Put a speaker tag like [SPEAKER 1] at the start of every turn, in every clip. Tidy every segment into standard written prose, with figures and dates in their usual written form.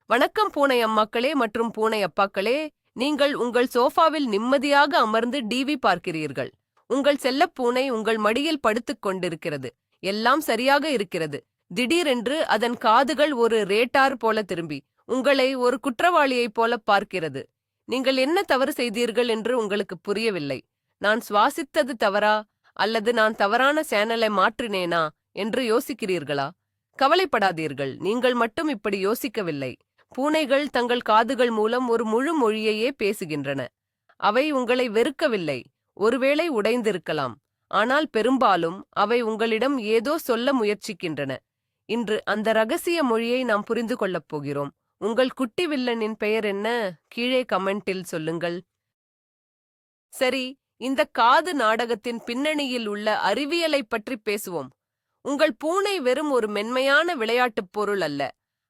[SPEAKER 1] வணக்கம் பூனை அம்மாக்களே மற்றும் பூனை அப்பாக்களே. நீங்கள் உங்கள் சோஃபாவில் நிம்மதியாக அமர்ந்து டிவி பார்க்கிறீர்கள். உங்கள் செல்லப்பூனை உங்கள் மடியில் படுத்துக் கொண்டிருக்கிறது. எல்லாம் சரியாக இருக்கிறது. திடீரென்று அதன் காதுகள் ஒரு ரேட்டார் போல திரும்பி உங்களை ஒரு குற்றவாளியைப் போல பார்க்கிறது. நீங்கள் என்ன தவறு செய்தீர்கள் என்று உங்களுக்கு புரியவில்லை. நான் சுவாசித்தது தவறா அல்லது நான் தவறான சேனலை மாற்றினேனா என்று யோசிக்கிறீர்களா? கவலைப்படாதீர்கள், நீங்கள் மட்டும் இப்படி யோசிக்கவில்லை. பூனைகள் தங்கள் காதுகள் மூலம் ஒரு முழு மொழியையே பேசுகின்றன. அவை உங்களை வெறுக்கவில்லை, ஒருவேளை உடைந்திருக்கலாம், ஆனால் பெரும்பாலும் அவை உங்களிடம் ஏதோ சொல்ல முயற்சிக்கின்றன. இன்று அந்த ரகசிய மொழியை நாம் புரிந்து கொள்ளப் போகிறோம். உங்கள் குட்டி வில்லனின் பெயர் என்ன? கீழே கமெண்டில் சொல்லுங்கள். சரி, இந்த காது நாடகத்தின் பின்னணியில் உள்ள அறிவியலை பற்றி பேசுவோம். உங்கள் பூனை வெறும் ஒரு மென்மையான விளையாட்டுப் பொருள் அல்ல.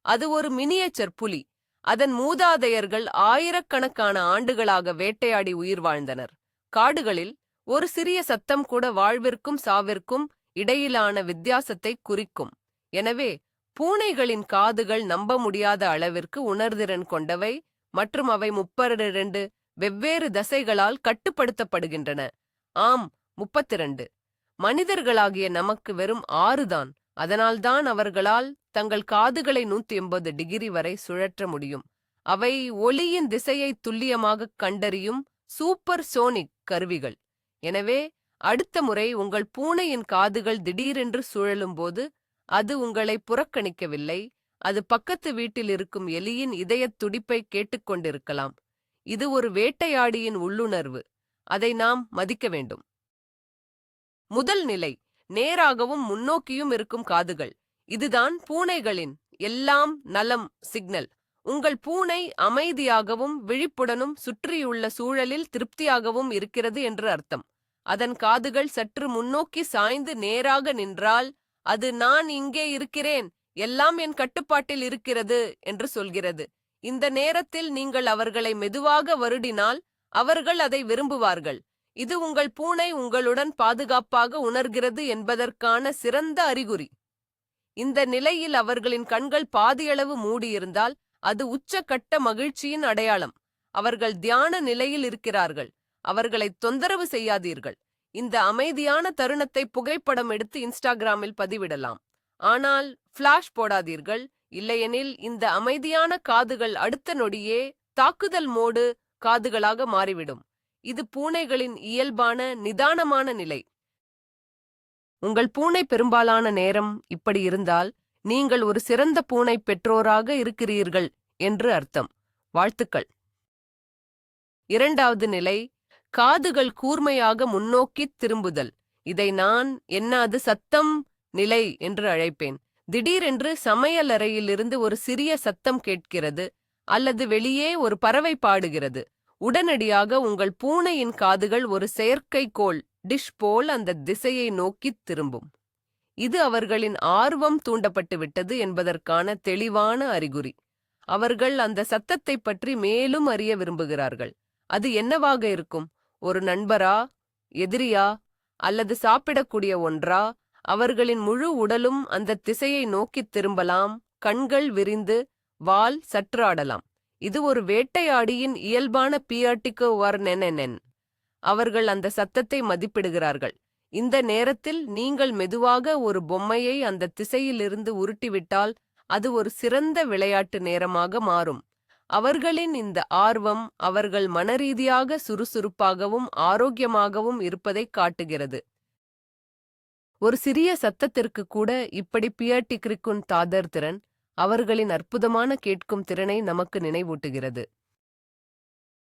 [SPEAKER 1] அது ஒரு மினியேச்சர் புலி. அதன் மூதாதையர்கள் ஆயிரக்கணக்கான ஆண்டுகளாக வேட்டையாடி உயிர் வாழ்ந்தனர். காடுகளில் ஒரு சிறிய சத்தம் கூட வாழ்விற்கும் சாவிற்கும் இடையிலான வித்தியாசத்தை குறிக்கும். எனவே பூனைகளின் காதுகள் நம்ப முடியாத அளவிற்கு உணர்திறன் கொண்டவை மற்றும் அவை 32 வெவ்வேறு தசைகளால் கட்டுப்படுத்தப்படுகின்றன. ஆம், 32. மனிதர்களாகிய நமக்கு வெறும் 6 தான். அதனால்தான் அவர்களால் தங்கள் காதுகளை 180 டிகிரி வரை சுழற்ற முடியும். அவை ஒலியின் திசையை துல்லியமாக கண்டறியும் சூப்பர் சோனிக் கருவிகள். எனவே அடுத்த முறை உங்கள் பூனையின் காதுகள் திடீரென்று சுழலும்போது அது உங்களை புறக்கணிக்கவில்லை. அது பக்கத்து வீட்டில் இருக்கும் எலியின் இதயத் துடிப்பை கேட்டுக்கொண்டிருக்கலாம். இது ஒரு வேட்டையாடியின் உள்ளுணர்வு. அதை நாம் மதிக்க வேண்டும். முதல் நிலை, நேராகவும் முன்னோக்கியும் இருக்கும் காதுகள். இதுதான் பூனைகளின் எல்லாம் நலம் சிக்னல். உங்கள் பூனை அமைதியாகவும் விழிப்புடனும் சுற்றியுள்ள சூழலில் திருப்தியாகவும் இருக்கிறது என்று அர்த்தம். அதன் காதுகள் சற்று முன்னோக்கி சாய்ந்து நேராக நின்றால் அது நான் இங்கே இருக்கிறேன், எல்லாம் என் கட்டுப்பாட்டில் இருக்கிறது என்று சொல்கிறது. இந்த நேரத்தில் நீங்கள் அவர்களை மெதுவாக வருடினால் அவர்கள் அதை விரும்புவார்கள். இது உங்கள் பூனை உங்களுடன் பாதுகாப்பாக உணர்கிறது என்பதற்கான சிறந்த அறிகுறி. இந்த நிலையில் அவர்களின் கண்கள் பாதியளவு மூடியிருந்தால் அது உச்சக்கட்ட மகிழ்ச்சியின் அடையாளம். அவர்கள் தியான நிலையில் இருக்கிறார்கள். அவர்களை தொந்தரவு செய்யாதீர்கள். இந்த அமைதியான தருணத்தை புகைப்படம் எடுத்து இன்ஸ்டாகிராமில் பதிவிடலாம். ஆனால் ஃபிளாஷ் போடாதீர்கள், இல்லையெனில் இந்த அமைதியான காதுகள் அடுத்த நொடியே தாக்குதல் மோடு காதுகளாக மாறிவிடும். இது பூனைகளின் இயல்பான நிதானமான நிலை. உங்கள் பூனை பெரும்பாலான நேரம் இப்படி இருந்தால் நீங்கள் ஒரு சிறந்த பூனை பெற்றோராக இருக்கிறீர்கள் என்று அர்த்தம். வாழ்த்துக்கள். இரண்டாவது நிலை, காதுகள் கூர்மையாக முன்னோக்கித் திரும்புதல். இதை நான் அது சத்தம் நிலை என்று அழைப்பேன். திடீரென்று சமையலறையிலிருந்து ஒரு சிறிய சத்தம் கேட்கிறது அல்லது வெளியே ஒரு பறவை பாடுகிறது. உடனடியாக உங்கள் பூனையின் காதுகள் ஒரு செயற்கைக்கோள் டிஷ் போல் அந்த திசையை நோக்கித் திரும்பும். இது அவர்களின் ஆர்வம் தூண்டப்பட்டு விட்டது என்பதற்கான தெளிவான அறிகுறி. அவர்கள் அந்த சத்தத்தை பற்றி மேலும் அறிய விரும்புகிறார்கள். அது என்னவாக இருக்கும்? ஒரு நண்பரா, எதிரியா, அல்லது சாப்பிடக்கூடிய ஒன்றா? அவர்களின் முழு உடலும் அந்த திசையை நோக்கித் திரும்பலாம். கண்கள் விரிந்து வால் சற்று ஆடலாம். இது ஒரு வேட்டையாடியின் இயல்பான பியாட்டிகோ வர்னெனென். அவர்கள் அந்த சத்தத்தை மதிப்பிடுகிறார்கள். இந்த நேரத்தில் நீங்கள் மெதுவாக ஒரு பொம்மையை அந்த திசையிலிருந்து உருட்டிவிட்டால் அது ஒரு சிறந்த விளையாட்டு நேரமாக மாறும். அவர்களின் இந்த ஆர்வம் அவர்கள் மனரீதியாக சுறுசுறுப்பாகவும் ஆரோக்கியமாகவும் இருப்பதை காட்டுகிறது. ஒரு சிறிய சத்தத்திற்கு கூட இப்படி பியாட்டிக்ரிக்குன் தாதர் திறன் அவர்களின் அற்புதமான கேட்கும் திறனை நமக்கு நினைவூட்டுகிறது.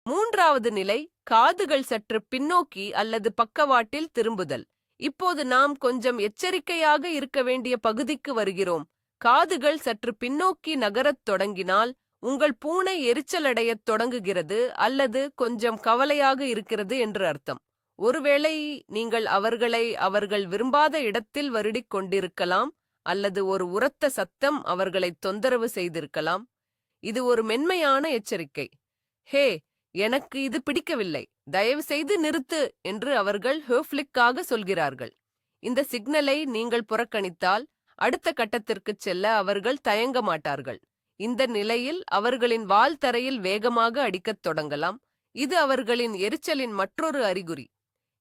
[SPEAKER 1] மூன்றாவது நிலை, காதுகள் சற்று பின்னோக்கி அல்லது பக்கவாட்டில் திரும்புதல். இப்போது நாம் கொஞ்சம் எச்சரிக்கையாக இருக்க வேண்டிய பகுதிக்கு வருகிறோம். காதுகள் சற்று பின்னோக்கி நகரத் தொடங்கினால் உங்கள் பூனை எரிச்சலடையத் தொடங்குகிறது அல்லது கொஞ்சம் கவலையாக இருக்கிறது என்று அர்த்தம். ஒருவேளை நீங்கள் அவர்களை அவர்கள் விரும்பாத இடத்தில் வருடிக் கொண்டிருக்கலாம் அல்லது ஒரு உரத்த சத்தம் அவர்களை தொந்தரவு செய்திருக்கலாம். இது ஒரு மென்மையான எச்சரிக்கை. ஹே, எனக்கு இது பிடிக்கவில்லை, தயவு செய்து நிறுத்து என்று அவர்கள் ஹோஃப்லிக்காக சொல்கிறார்கள். இந்த சிக்னலை நீங்கள் புறக்கணித்தால் அடுத்த கட்டத்திற்குச் செல்ல அவர்கள் தயங்க மாட்டார்கள். இந்த நிலையில் அவர்களின் வால் தரையில் வேகமாக அடிக்கத் தொடங்கலாம். இது அவர்களின் எரிச்சலின் மற்றொரு அறிகுறி.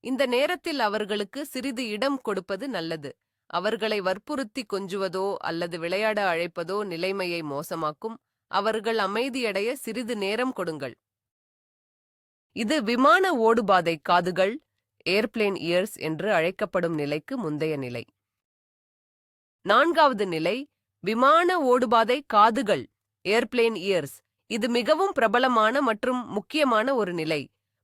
[SPEAKER 1] இந்த நேரத்தில் அவர்களுக்கு சிறிது இடம் கொடுப்பது நல்லது. அவர்களை வற்புறுத்தி கொஞ்சுவதோ அல்லது விளையாட அழைப்பதோ நிலைமையை மோசமாக்கும். அவர்கள் அமைதியடைய சிறிது நேரம் கொடுங்கள். இது விமான ஓடுபாதை காதுகள், ஏர்பிளேன் இயர்ஸ் என்று அழைக்கப்படும் நிலைக்கு முந்தைய நிலை. 4வது நிலை விமான ஓடுபாதை காதுகள், ஏர்பிளேன் இயர்ஸ். இது மிகவும் பிரபலமான மற்றும் முக்கியமான ஒரு நிலை.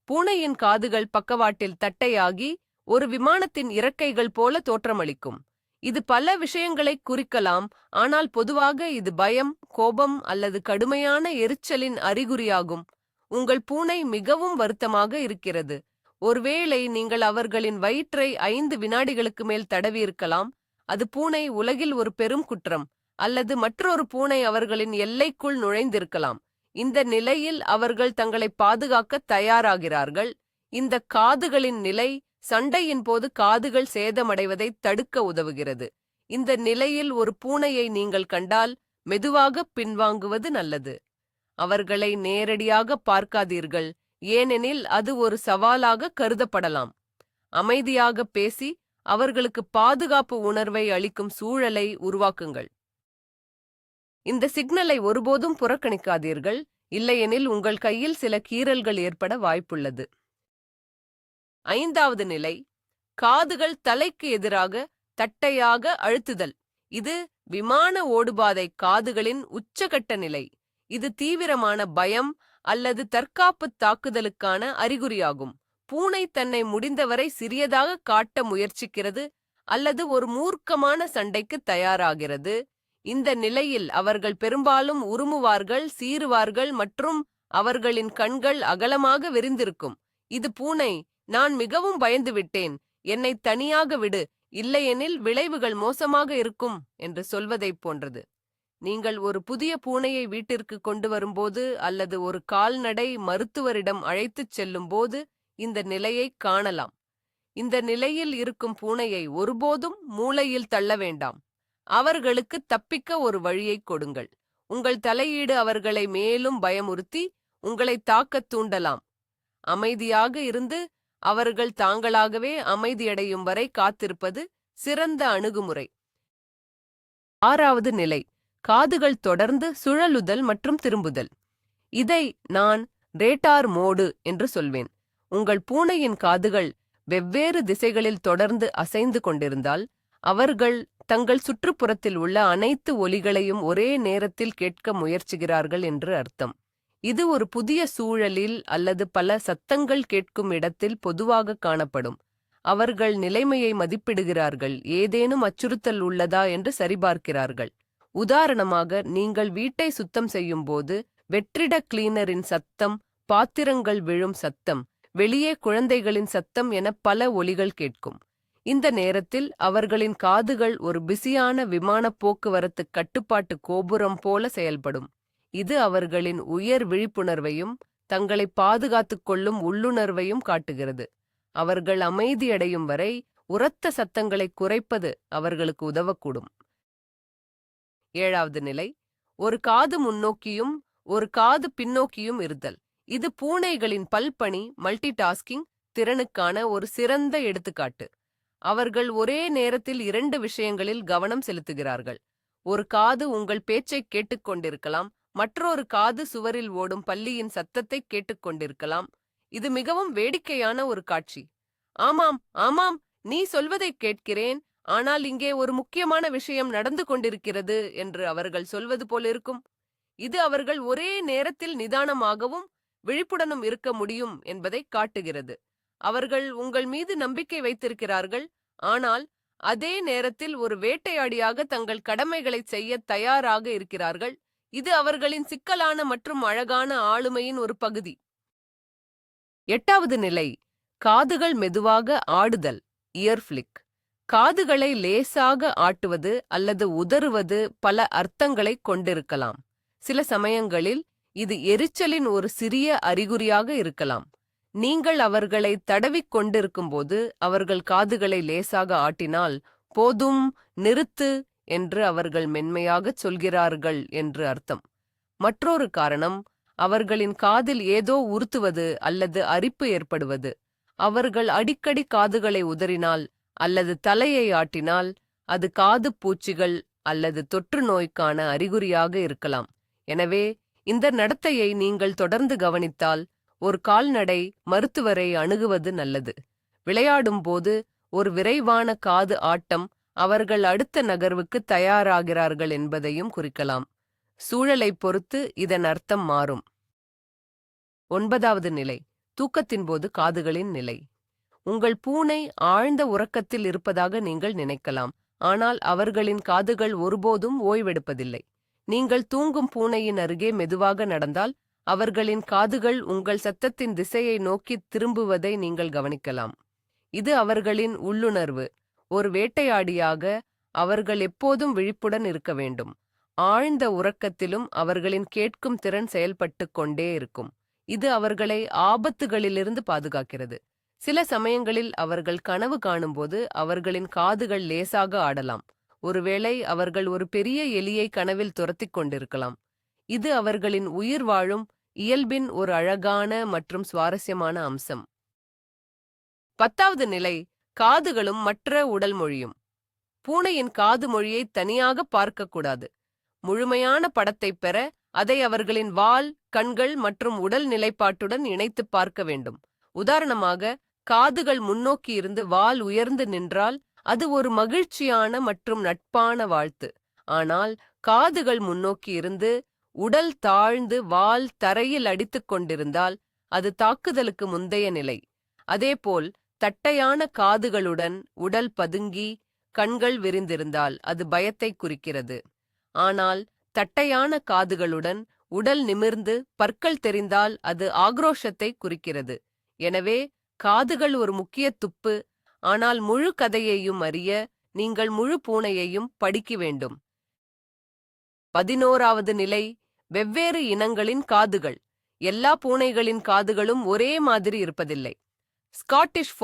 [SPEAKER 1] பூனையின் காதுகள் பக்கவாட்டில் தட்டையாகி ஒரு விமானத்தின் இறக்கைகள் போல தோற்றமளிக்கும். இது பல விஷயங்களை குறிக்கலாம், ஆனால் பொதுவாக இது பயம், கோபம் அல்லது கடுமையான எரிச்சலின் அறிகுறியாகும். உங்கள் பூனை மிகவும் வருத்தமாக இருக்கிறது. ஒருவேளை நீங்கள் அவர்களின் வயிற்றை 5 வினாடிகளுக்கு மேல் தடவியிருக்கலாம். அது பூனை உலகில் ஒரு பெரும் குற்றம், அல்லது மற்றொரு பூனை அவர்களின் எல்லைக்குள் நுழைந்திருக்கலாம். இந்த நிலையில் அவர்கள் தங்களை பாதுகாக்க தயாராகிறார்கள். இந்த காதுகளின் நிலை சண்டையின் போது காதுகள் சேதமடைவதை தடுக்க உதவுகிறது. இந்த நிலையில் ஒரு பூனையை நீங்கள் கண்டால் மெதுவாக பின்வாங்குவது நல்லது. அவர்களை நேரடியாக பார்க்காதீர்கள், ஏனெனில் அது ஒரு சவாலாக கருதப்படலாம். அமைதியாக பேசி அவர்களுக்கு பாதுகாப்பு உணர்வை அளிக்கும் சூழலை உருவாக்குங்கள். இந்த சிக்னலை ஒருபோதும் புறக்கணிக்காதீர்கள், இல்லையெனில் உங்கள் கையில் சில கீறல்கள் ஏற்பட வாய்ப்புள்ளது. 5வது நிலை காதுகள் தலைக்கு எதிராக தட்டையாக அழுத்துதல். இது விமான ஓடுபாதை காதுகளின் உச்சகட்ட நிலை. இது தீவிரமான பயம் அல்லது தற்காப்பு தாக்குதலுக்கான அறிகுறியாகும். பூனை தன்னை முடிந்தவரை சிறியதாக காட்ட முயற்சிக்கிறது அல்லது ஒரு மூர்க்கமான சண்டைக்கு தயாராகிறது. இந்த நிலையில் அவர்கள் பெரும்பாலும் உருமுவார்கள், சீறுவார்கள் மற்றும் அவர்களின் கண்கள் அகலமாக விரிந்திருக்கும். இது பூனை, நான் மிகவும் பயந்துவிட்டேன், என்னை தனியாக விடு, இல்லையெனில் விளைவுகள் மோசமாக இருக்கும் என்று சொல்வதைப் போன்றது. நீங்கள் ஒரு புதிய பூனையை வீட்டிற்கு கொண்டு வரும்போது அல்லது ஒரு கால்நடை மருத்துவரிடம் அழைத்துச் செல்லும்போது இந்த நிலையை காணலாம். இந்த நிலையில் இருக்கும் பூனையை ஒருபோதும் மூலையில் தள்ள வேண்டாம். அவர்களுக்கு தப்பிக்க ஒரு வழியை கொடுங்கள். உங்கள் தலையீடு அவர்களை மேலும் பயமுறுத்தி உங்களை தாக்கத் தூண்டலாம். அமைதியாக இருந்து அவர்கள் தாங்களாகவே அமைதியடையும் வரை காத்திருப்பது சிறந்த அணுகுமுறை. 6வது நிலை காதுகள் தொடர்ந்து சுழலுதல் மற்றும் திரும்புதல். இதை நான் ரேட்டார் மோடு என்று சொல்வேன். உங்கள் பூனையின் காதுகள் வெவ்வேறு திசைகளில் தொடர்ந்து அசைந்து கொண்டிருந்தால் அவர்கள் தங்கள் சுற்றுப்புறத்தில் உள்ள அனைத்து ஒலிகளையும் ஒரே நேரத்தில் கேட்க முயற்சிக்கிறார்கள் என்று அர்த்தம். இது ஒரு புதிய சூழலில் அல்லது பல சத்தங்கள் கேட்கும் இடத்தில் பொதுவாக காணப்படும். அவர்கள் நிலைமையை மதிப்பிடுகிறார்கள், ஏதேனும் அச்சுறுத்தல் உள்ளதா என்று சரிபார்க்கிறார்கள். உதாரணமாக, நீங்கள் வீட்டை சுத்தம் செய்யும்போது வெற்றிட கிளீனரின் சத்தம், பாத்திரங்கள் விழும் சத்தம், வெளியே குழந்தைகளின் சத்தம் என பல ஒலிகள் கேட்கும். இந்த நேரத்தில் அவர்களின் காதுகள் ஒரு பிஸியான விமான போக்குவரத்து கட்டுப்பாட்டு கோபுரம் போல செயல்படும். இது அவர்களின் உயர் விழிப்புணர்வையும் தங்களை பாதுகாத்துக் கொள்ளும் உள்ளுணர்வையும் காட்டுகிறது. அவர்கள் அமைதியடையும் வரை உரத்த சத்தங்களை குறைப்பது அவர்களுக்கு உதவக்கூடும். 7வது நிலை ஒரு காது முன்னோக்கியும் ஒரு காது பின்னோக்கியும் இருத்தல். இது பூனைகளின் பல்பணி மல்டிடாஸ்கிங் திறனுக்கான ஒரு சிறந்த எடுத்துக்காட்டு. அவர்கள் ஒரே நேரத்தில் 2 விஷயங்களில் கவனம் செலுத்துகிறார்கள். ஒரு காது உங்கள் பேச்சைக் கேட்டுக்கொண்டிருக்கலாம், மற்றொரு காது சுவரில் ஓடும் பல்லியின் சத்தத்தை கேட்டுக்கொண்டிருக்கலாம். இது மிகவும் வேடிக்கையான ஒரு காட்சி. ஆமாம் ஆமாம், நீ சொல்வதைக் கேட்கிறேன், ஆனால் இங்கே ஒரு முக்கியமான விஷயம் நடந்து கொண்டிருக்கிறது என்று அவர்கள் சொல்வது போலிருக்கும். இது அவர்கள் ஒரே நேரத்தில் நிதானமாகவும் விழிப்புடனும் இருக்க முடியும் என்பதை காட்டுகிறது. அவர்கள் உங்கள் மீது நம்பிக்கை வைத்திருக்கிறார்கள், ஆனால் அதே நேரத்தில் ஒரு வேட்டையாடியாக தங்கள் கடமைகளை செய்ய தயாராக இருக்கிறார்கள். இது அவர்களின் சிக்கலான மற்றும் அழகான ஆளுமையின் ஒரு பகுதி. 8வது நிலை காதுகள் மெதுவாக ஆடுதல், இயர் ஃபிளிக். காதுகளை லேசாக ஆட்டுவது அல்லது உதறுவது பல அர்த்தங்களை கொண்டிருக்கலாம். சில சமயங்களில் இது எரிச்சலின் ஒரு சிறிய அறிகுறியாக இருக்கலாம். நீங்கள் அவர்களை தடவிக் கொண்டிருக்கும்போது அவர்கள் காதுகளை லேசாக ஆட்டினால், போதும், நிறுத்து என்று அவர்கள் மென்மையாகச் சொல்கிறார்கள் என்று அர்த்தம். மற்றொரு காரணம் அவர்களின் காதில் ஏதோ உறுத்துவது அல்லது அரிப்பு ஏற்படுவது. அவர்கள் அடிக்கடி காதுகளை உதறினால் அல்லது தலையை ஆட்டினால் அது காது பூச்சிகள் அல்லது தொற்று நோய்க்கான அறிகுறியாக இருக்கலாம். எனவே இந்த நடத்தையை நீங்கள் தொடர்ந்து கவனித்தால் ஒரு கால்நடை மருத்துவரை அணுகுவது நல்லது. விளையாடும் போது ஒரு விரைவான காது ஆட்டம் அவர்கள் அடுத்த நகர்வுக்கு தயாராகிறார்கள் என்பதையும் குறிக்கலாம். சூழலைப் பொறுத்து இதன் அர்த்தம் மாறும். 9வது நிலை, தூக்கத்தின் போது காதுகளின் நிலை. உங்கள் பூனை ஆழ்ந்த உறக்கத்தில் இருப்பதாக நீங்கள் நினைக்கலாம், ஆனால் அவர்களின் காதுகள் ஒருபோதும் ஓய்வெடுப்பதில்லை. நீங்கள் தூங்கும் பூனையின் அருகே மெதுவாக நடந்தால் அவர்களின் காதுகள் உங்கள் சத்தத்தின் திசையை நோக்கி திரும்புவதை நீங்கள் கவனிக்கலாம். இது அவர்களின் உள்ளுணர்வு. ஒரு வேட்டையாடியாக அவர்கள் எப்போதும் விழிப்புடன் இருக்க வேண்டும். ஆழ்ந்த உறக்கத்திலும் அவர்களின் கேட்கும் திறன் செயல்பட்டு கொண்டே இருக்கும். இது அவர்களை ஆபத்துகளிலிருந்து பாதுகாக்கிறது. சில சமயங்களில் அவர்கள் கனவு காணும்போது அவர்களின் காதுகள் லேசாக ஆடலாம். ஒருவேளை அவர்கள் ஒரு பெரிய எலியை கனவில் துரத்திக் கொண்டிருக்கலாம். இது அவர்களின் உயிர் வாழும் இயல்பின் ஒரு அழகான மற்றும் சுவாரஸ்யமான அம்சம். 10வது நிலை, காதுகளும் மற்ற உடல் மொழியும். பூனையின் காது மொழியை தனியாக பார்க்கக்கூடாது. முழுமையான படத்தைப் பெற அதை அவர்களின் வால், கண்கள் மற்றும் உடல் நிலைப்பாட்டுடன் இணைத்து பார்க்க வேண்டும். உதாரணமாக, காதுகள் முன்னோக்கி இருந்து வால் உயர்ந்து நின்றால் அது ஒரு மகிழ்ச்சியான மற்றும் நட்பான வாழ்த்து. ஆனால் காதுகள் முன்னோக்கி இருந்து உடல் தாழ்ந்து வால் தரையில் அடித்துக் கொண்டிருந்தால் அது தாக்குதலுக்கு முந்தைய நிலை. அதேபோல் தட்டையான காதுகளுடன் உடல் பதுங்கி கண்கள் விரிந்திருந்தால் அது பயத்தை குறிக்கிறது. ஆனால் தட்டையான காதுகளுடன் உடல் நிமிர்ந்து பற்கள் தெரிந்தால் அது ஆக்ரோஷத்தை குறிக்கிறது. எனவே காதுகள் ஒரு முக்கிய துப்பு. ஆனால் முழு கதையையும் அறிய நீங்கள் முழு பூனையையும் படிக்க வேண்டும். 11வது நிலை, வெவ்வேறு இனங்களின் காதுகள். எல்லா பூனைகளின் காதுகளும் ஒரே மாதிரி இருப்பதில்லை. ஸ்காட்டிஷ்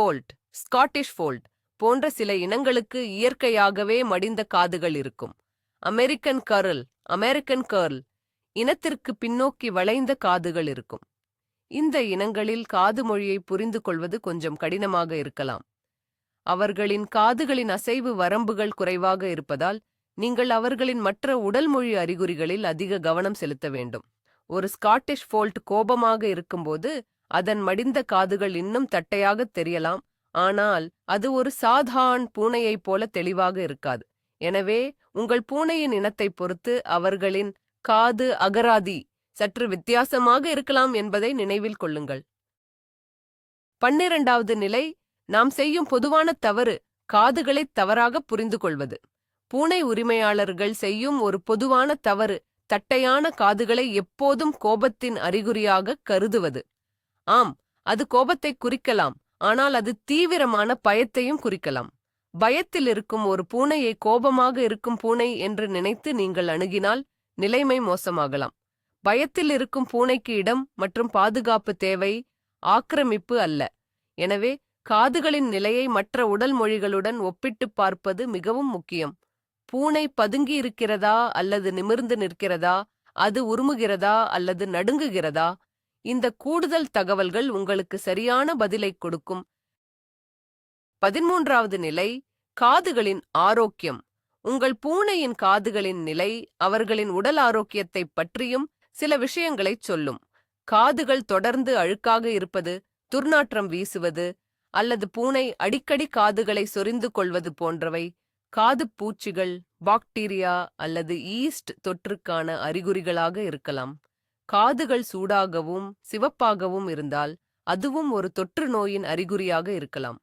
[SPEAKER 1] ஃபோல்ட் போன்ற சில இனங்களுக்கு இயற்கையாகவே மடிந்த காதுகள் இருக்கும். அமெரிக்கன் கர்ல் இனத்திற்கு பின்னோக்கி வளைந்த காதுகள் இருக்கும். இந்த இனங்களில் காது மொழியை புரிந்து கொள்வது கொஞ்சம் கடினமாக இருக்கலாம். அவர்களின் காதுகளின் அசைவு வரம்புகள் குறைவாக இருப்பதால் நீங்கள் அவர்களின் மற்ற உடல் மொழி அறிகுறிகளில் அதிக கவனம் செலுத்த வேண்டும். ஒரு ஸ்காட்டிஷ் ஃபோல்ட் கோபமாக இருக்கும்போது அதன் மடிந்த காதுகள் இன்னும் தட்டையாக தெரியலாம், ஆனால் அது ஒரு சாதாரண பூனையைப் போல தெளிவாக இருக்காது. எனவே உங்கள் பூனையின் இனத்தை பொறுத்து அவர்களின் காது அகராதி சற்று வித்தியாசமாக இருக்கலாம் என்பதை நினைவில் கொள்ளுங்கள். 12வது நிலை, நாம் செய்யும் பொதுவான தவறு காதுகளை தவறாக புரிந்து கொள்வது. பூனை உரிமையாளர்கள் செய்யும் ஒரு பொதுவான தவறு தட்டையான காதுகளை எப்போதும் கோபத்தின் அறிகுறியாக கருதுவது. ஆம், அது கோபத்தை குறிக்கலாம், ஆனால் அது தீவிரமான பயத்தையும் குறிக்கலாம். பயத்தில் இருக்கும் ஒரு பூனையை கோபமாக இருக்கும் பூனை என்று நினைத்து நீங்கள் அணுகினால் நிலைமை மோசமாகலாம். பயத்தில் இருக்கும் பூனைக்கு இடம் மற்றும் பாதுகாப்பு தேவை, ஆக்கிரமிப்பு அல்ல. எனவே காதுகளின் நிலையை மற்ற உடல் மொழிகளுடன் ஒப்பிட்டுப் பார்ப்பது மிகவும் முக்கியம். பூனை பதுங்கி இருக்கிறதா அல்லது நிமிர்ந்து நிற்கிறதா, அது உருமுகிறதா அல்லது நடுங்குகிறதா, இந்த கூடுதல் தகவல்கள் உங்களுக்கு சரியான பதிலை கொடுக்கும். 13வது நிலை, காதுகளின் ஆரோக்கியம். உங்கள் பூனையின் காதுகளின் நிலை அவர்களின் உடல் ஆரோக்கியத்தைப் பற்றியும் சில விஷயங்களைச் சொல்லும். காதுகள் தொடர்ந்து அழுக்காக இருப்பது, துர்நாற்றம் வீசுவது அல்லது பூனை அடிக்கடி காதுகளை சொரிந்து கொள்வது போன்றவை காது பூச்சிகள், பாக்டீரியா அல்லது ஈஸ்ட் தொற்றுக்கான அறிகுறிகளாக இருக்கலாம். காதுகள் சூடாகவும் சிவப்பாகவும் இருந்தால் அதுவும் ஒரு தொற்று நோயின் அறிகுறியாக இருக்கலாம்.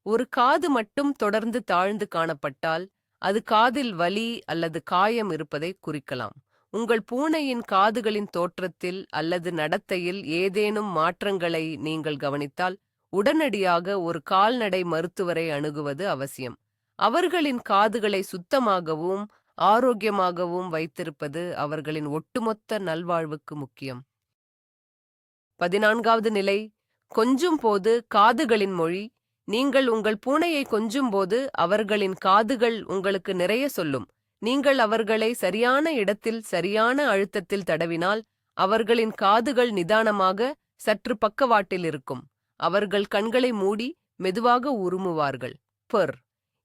[SPEAKER 1] ஒரு காது மட்டும் தொடர்ந்து தாழ்ந்து காணப்பட்டால் அது காதில் வலி அல்லது காயம் இருப்பதை குறிக்கலாம். உங்கள் பூனையின் காதுகளின் தோற்றத்தில் அல்லது நடத்தையில் ஏதேனும் மாற்றங்களை நீங்கள் கவனித்தால் உடனடியாக ஒரு கால்நடை மருத்துவரை அணுகுவது அவசியம். அவர்களின் காதுகளை சுத்தமாகவும் ஆரோக்கியமாகவும் வைத்திருப்பது அவர்களின் ஒட்டுமொத்த நல்வாழ்வுக்கு முக்கியம். 14வது நிலை, கொஞ்சும் போது காதுகளின் மொழி. நீங்கள் உங்கள் பூனையை கொஞ்சும் போது அவர்களின் காதுகள் உங்களுக்கு நிறைய சொல்லும். நீங்கள் அவர்களை சரியான இடத்தில் சரியான அழுத்தத்தில் தடவினால் அவர்களின் காதுகள் நிதானமாக சற்று பக்கவாட்டில் இருக்கும். அவர்கள் கண்களை மூடி மெதுவாக உருமுவார்கள்.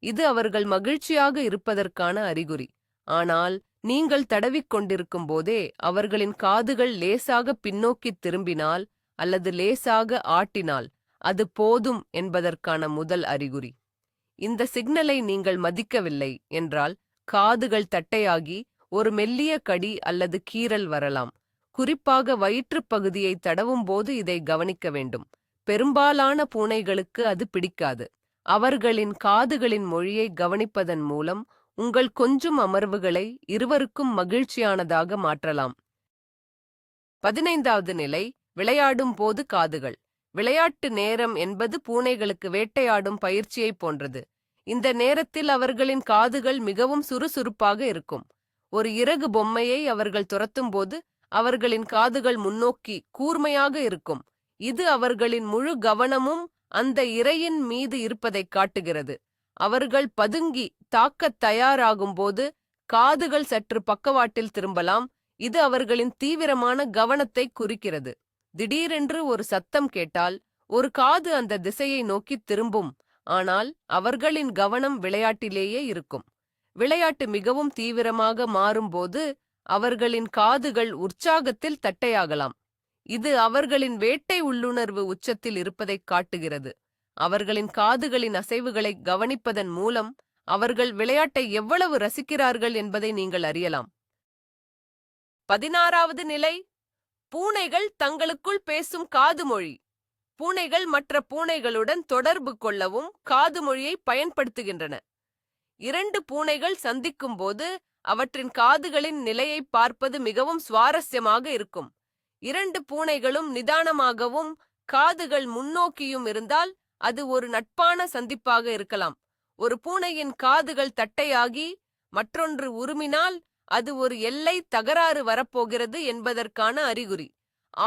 [SPEAKER 1] இது அவர்கள் மகிழ்ச்சியாக இருப்பதற்கான அறிகுறி. ஆனால் நீங்கள் தடவிக் கொண்டிருக்கும் போதே அவர்களின் காதுகள் லேசாக பின்னோக்கித் திரும்பினால் அல்லது லேசாக ஆட்டினால் அது போதும் என்பதற்கான முதல் அறிகுறி. இந்த சிக்னலை நீங்கள் மதிக்கவில்லை என்றால் காதுகள் தட்டையாகி ஒரு மெல்லிய கடி அல்லது கீறல் வரலாம். குறிப்பாக வயிற்றுப் பகுதியை தடவும் போது இதை கவனிக்க வேண்டும். பெரும்பாலான பூனைகளுக்கு அது பிடிக்காது. அவர்களின் காதுகளின் மொழியை கவனிப்பதன் மூலம் உங்கள் கொஞ்சும் அமர்வுகளை இருவருக்கும் மகிழ்ச்சியானதாக மாற்றலாம். 15வது நிலை, விளையாடும் போது காதுகள். விளையாட்டு நேரம் என்பது பூனைகளுக்கு வேட்டையாடும் பயிற்சியைப் போன்றது. இந்த நேரத்தில் அவர்களின் காதுகள் மிகவும் சுறுசுறுப்பாக இருக்கும். ஒரு இறகு பொம்மையை அவர்கள் துரத்தும் போது அவர்களின் காதுகள் முன்னோக்கி கூர்மையாக இருக்கும். இது அவர்களின் முழு கவனமும் அந்த இரையின் மீது இருப்பதைக் காட்டுகிறது. அவர்கள் பதுங்கி தாக்கத் தயாராகும்போது காதுகள் சற்று பக்கவாட்டில் திரும்பலாம். இது அவர்களின் தீவிரமான கவனத்தை குறிக்கிறது. திடீரென்று ஒரு சத்தம் கேட்டால் ஒரு காது அந்த திசையை நோக்கி திரும்பும். ஆனால் அவர்களின் கவனம் விளையாட்டிலேயே இருக்கும். விளையாட்டு மிகவும் தீவிரமாக மாறும்போது அவர்களின் காதுகள் உற்சாகத்தில் தட்டையாகலாம். இது அவர்களின் வேட்டை உள்ளுணர்வு உச்சத்தில் இருப்பதைக் காட்டுகிறது. அவர்களின் காதுகளின் அசைவுகளை கவனிப்பதன் மூலம் அவர்கள் விளையாட்டை எவ்வளவு ரசிக்கிறார்கள் என்பதை நீங்கள் அறியலாம். 16வது நிலை, பூனைகள் தங்களுக்குள் பேசும் காது மொழி. பூனைகள் மற்ற பூனைகளுடன் தொடர்பு கொள்ளவும் காது மொழியை பயன்படுத்துகின்றன. 2 பூனைகள் சந்திக்கும் போது அவற்றின் காதுகளின் நிலையை பார்ப்பது மிகவும் சுவாரஸ்யமாக இருக்கும். 2 பூனைகளும் நிதானமாகவும் காதுகள் முன்னோக்கியும் இருந்தால் அது ஒரு நட்பான சந்திப்பாக இருக்கலாம். ஒரு பூனையின் காதுகள் தட்டையாகி மற்றொன்று உருமினால் அது ஒரு எல்லை தகராறு வரப்போகிறது என்பதற்கான அறிகுறி.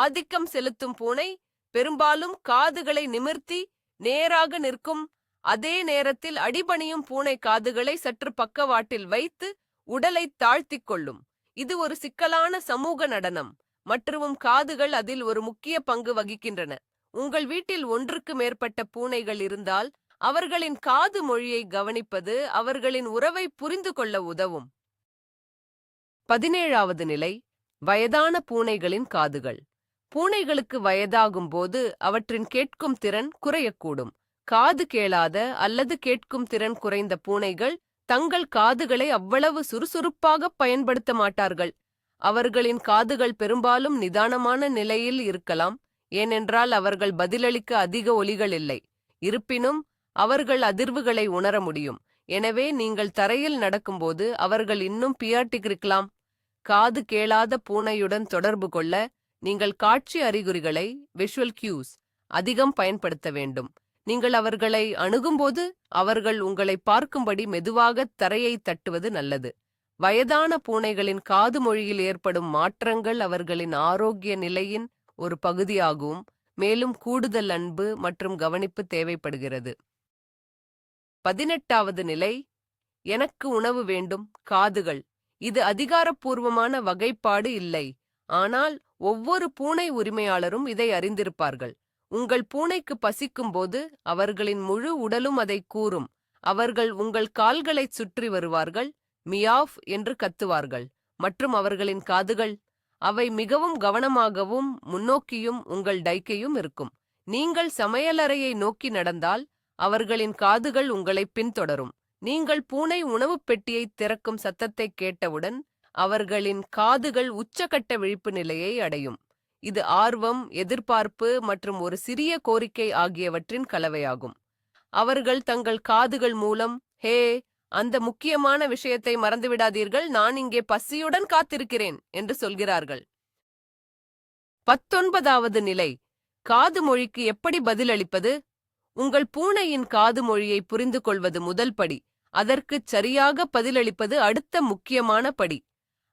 [SPEAKER 1] ஆதிக்கம் செலுத்தும் பூனை பெரும்பாலும் காதுகளை நிமிர்த்தி நேராக நிற்கும். அதே நேரத்தில் அடிபணியும் பூனை காதுகளை சற்று பக்கவாட்டில் வைத்து உடலை தாழ்த்திக் கொள்ளும். இது ஒரு சிக்கலான சமூக நடனம். மற்றும் காதுகள் அதில் ஒரு முக்கிய பங்கு வகிக்கின்றன. உங்கள் வீட்டில் ஒன்றுக்கு மேற்பட்ட பூனைகள் இருந்தால் அவர்களின் காது மொழியை கவனிப்பது அவர்களின் உறவை புரிந்து கொள்ள உதவும். 17வது நிலை, வயதான பூனைகளின் காதுகள். பூனைகளுக்கு வயதாகும் போது அவற்றின் கேட்கும் திறன் குறையக்கூடும். காது கேளாத அல்லது கேட்கும் திறன் குறைந்த பூனைகள் தங்கள் காதுகளை அவ்வளவு சுறுசுறுப்பாக பயன்படுத்த மாட்டார்கள். அவர்களின் காதுகள் பெரும்பாலும் நிதானமான நிலையில் இருக்கலாம், ஏனென்றால் அவர்கள் பதிலளிக்க அதிக ஒலிகள் இல்லை. இருப்பினும் அவர்கள் அதிர்வுகளை உணர முடியும். எனவே நீங்கள் தரையில் நடக்கும்போது அவர்கள் இன்னும் பியாட்டிக்கிருக்கலாம். காது கேளாத பூனையுடன் தொடர்பு கொள்ள நீங்கள் காட்சி அறிகுறிகளை விஷுவல் கியூஸ் அதிகம் பயன்படுத்த வேண்டும். நீங்கள் அவர்களை அணுகும்போது அவர்கள் உங்களை பார்க்கும்படி மெதுவாக தரையை தட்டுவது நல்லது. வயதான பூனைகளின் காது மொழியில் ஏற்படும் மாற்றங்கள் அவர்களின் ஆரோக்கிய நிலையின் ஒரு பகுதியாகும். மேலும் கூடுதல் அன்பு மற்றும் கவனிப்பு தேவைப்படுகிறது. 18வது நிலை, எனக்கு உணவு வேண்டும் காதுகள். இது அதிகாரப்பூர்வமான வகைப்பாடு இல்லை, ஆனால் ஒவ்வொரு பூனை உரிமையாளரும் இதை அறிந்திருப்பார்கள். உங்கள் பூனைக்கு பசிக்கும் போது அவர்களின் முழு உடலும் அதை கூறும். அவர்கள் உங்கள் கால்களைச் சுற்றி வருவார்கள், மியாவ் என்று கத்துவார்கள். மற்றும் அவர்களின் காதுகள், அவை மிகவும் கவனமாகவும் முன்னோக்கியும் உங்கள் டைக்கையும் இருக்கும். நீங்கள் சமையலறையை நோக்கி நடந்தால் அவர்களின் காதுகள் உங்களை பின்தொடரும். நீங்கள் பூனை உணவுப் பெட்டியை திறக்கும் சத்தத்தை கேட்டவுடன் அவர்களின் காதுகள் உச்சகட்ட விழிப்பு நிலையை அடையும். இது ஆர்வம், எதிர்பார்ப்பு மற்றும் ஒரு சிறிய கோரிக்கை ஆகியவற்றின் கலவையாகும். அவர்கள் தங்கள் காதுகள் மூலம், ஹே, அந்த முக்கியமான விஷயத்தை மறந்துவிடாதீர்கள், நான் இங்கே பசியுடன் காத்திருக்கிறேன் என்று சொல்கிறார்கள். 19வது நிலை, காது மொழிக்கு எப்படி பதிலளிப்பது? உங்கள் பூனையின் காது மொழியை புரிந்து கொள்வது முதல் படி. அதற்குச் சரியாக பதிலளிப்பது அடுத்த முக்கியமான படி.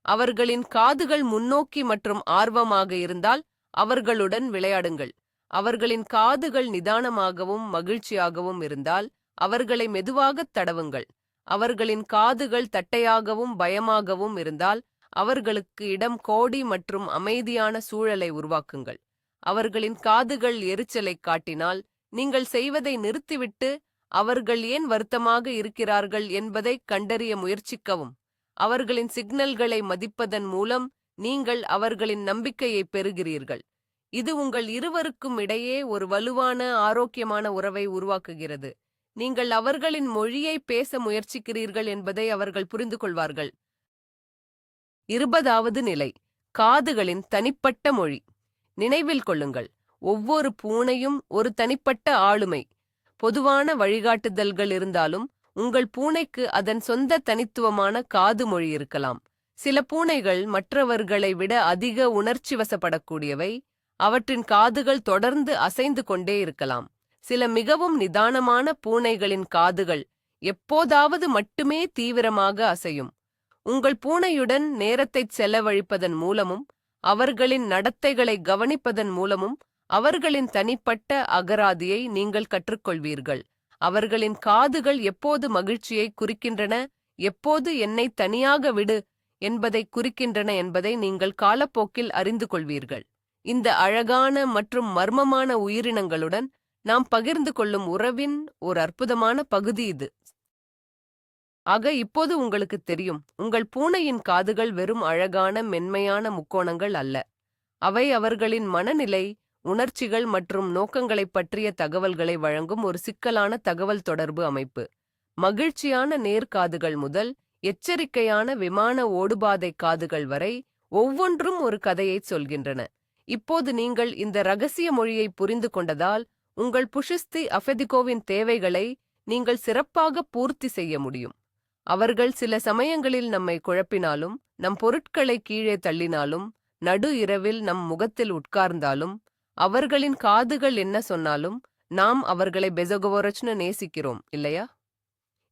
[SPEAKER 1] அவர்களின் காதுகள் முன்னோக்கி மற்றும் ஆர்வமாக இருந்தால் அவர்களுடன் விளையாடுங்கள். அவர்களின் காதுகள் நிதானமாகவும் மகிழ்ச்சியாகவும் இருந்தால் அவர்களை மெதுவாகத் தடவுங்கள். அவர்களின் காதுகள் தட்டையாகவும் பயமாகவும் இருந்தால் அவர்களுக்கு இடம் கோடி மற்றும் அமைதியான சூழலை உருவாக்குங்கள். அவர்களின் காதுகள் எரிச்சலை காட்டினால் நீங்கள் செய்வதை நிறுத்திவிட்டு அவர்கள் ஏன் வருத்தமாக இருக்கிறார்கள் என்பதை கண்டறிய முயற்சிக்கவும். அவர்களின் சிக்னல்களை மதிப்பதன் மூலம் நீங்கள் அவர்களின் நம்பிக்கையை பெறுகிறீர்கள். இது உங்கள் இருவருக்கும் இடையே ஒரு வலுவான ஆரோக்கியமான உறவை உருவாக்குகிறது. நீங்கள் அவர்களின் மொழியை பேச முயற்சிக்கிறீர்கள் என்பதை அவர்கள் புரிந்து கொள்வார்கள். 20வது நிலை, காதுகளின் தனிப்பட்ட மொழி. நினைவில் கொள்ளுங்கள், ஒவ்வொரு பூனையும் ஒரு தனிப்பட்ட ஆளுமை. பொதுவான வழிகாட்டுதல்கள் இருந்தாலும் உங்கள் பூனைக்கு அதன் சொந்த தனித்துவமான காது மொழி இருக்கலாம். சில பூனைகள் மற்றவர்களை விட அதிக உணர்ச்சிவசப்படக்கூடியவை. அவற்றின் காதுகள் தொடர்ந்து அசைந்து கொண்டே இருக்கலாம். சில மிகவும் நிதானமான பூனைகளின் காதுகள் எப்போதாவது மட்டுமே தீவிரமாக அசையும். உங்கள் பூனையுடன் நேரத்தைச் செலவழிப்பதன் மூலமும் அவர்களின் நடத்தைகளை கவனிப்பதன் மூலமும் அவர்களின் தனிப்பட்ட அகராதியை நீங்கள் கற்றுக்கொள்வீர்கள். அவர்களின் காதுகள் எப்போது மகிழ்ச்சியை குறிக்கின்றன, எப்போது என்னை தனியாக விடு என்பதை குறிக்கின்றன என்பதை நீங்கள் காலப்போக்கில் அறிந்து கொள்வீர்கள். இந்த அழகான மற்றும் மர்மமான உயிரினங்களுடன் நாம் பகிர்ந்து கொள்ளும் உறவின் ஒரு அற்புதமான பகுதி இது. ஆக இப்போது உங்களுக்கு தெரியும், உங்கள் பூனையின் காதுகள் வெறும் அழகான மென்மையான முக்கோணங்கள் அல்ல. அவை அவர்களின் மனநிலை, உணர்ச்சிகள் மற்றும் நோக்கங்களைப் பற்றிய தகவல்களை வழங்கும் ஒரு சிக்கலான தகவல் தொடர்பு அமைப்பு. மகிழ்ச்சியான நேர்காதுகள் முதல் எச்சரிக்கையான விமான ஓடுபாதை காதுகள் வரை ஒவ்வொன்றும் ஒரு கதையைச் சொல்கின்றன. இப்போது நீங்கள் இந்த ரகசிய மொழியை புரிந்து கொண்டதால் உங்கள் புஷிஸ்தி அஃபெதிகோவின் தேவைகளை நீங்கள் சிறப்பாக பூர்த்தி செய்ய முடியும். அவர்கள் சில சமயங்களில் நம்மை குழப்பினாலும், நம் பொருட்களை கீழே தள்ளினாலும், நடு இரவில் நம் முகத்தில் உட்கார்ந்தாலும், அவர்களின் காதுகள் என்ன சொன்னாலும் நாம் அவர்களை பெசகோவரச்னு நேசிக்கிறோம், இல்லையா?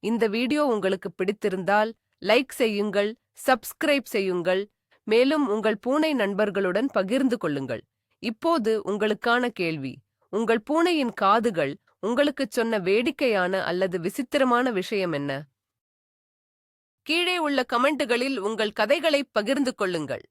[SPEAKER 1] இந்த வீடியோ உங்களுக்கு பிடித்திருந்தால் லைக் செய்யுங்கள், சப்ஸ்கிரைப் செய்யுங்கள், மேலும் உங்கள் பூனை நண்பர்களுடன் பகிர்ந்து கொள்ளுங்கள். இப்போது உங்களுக்கான கேள்வி, உங்கள் பூனையின் காதுகள் உங்களுக்குச் சொன்ன வேடிக்கையான அல்லது விசித்திரமான விஷயம் என்ன? கீழே உள்ள கமெண்ட்டுகளில் உங்கள் கதைகளை பகிர்ந்து கொள்ளுங்கள்.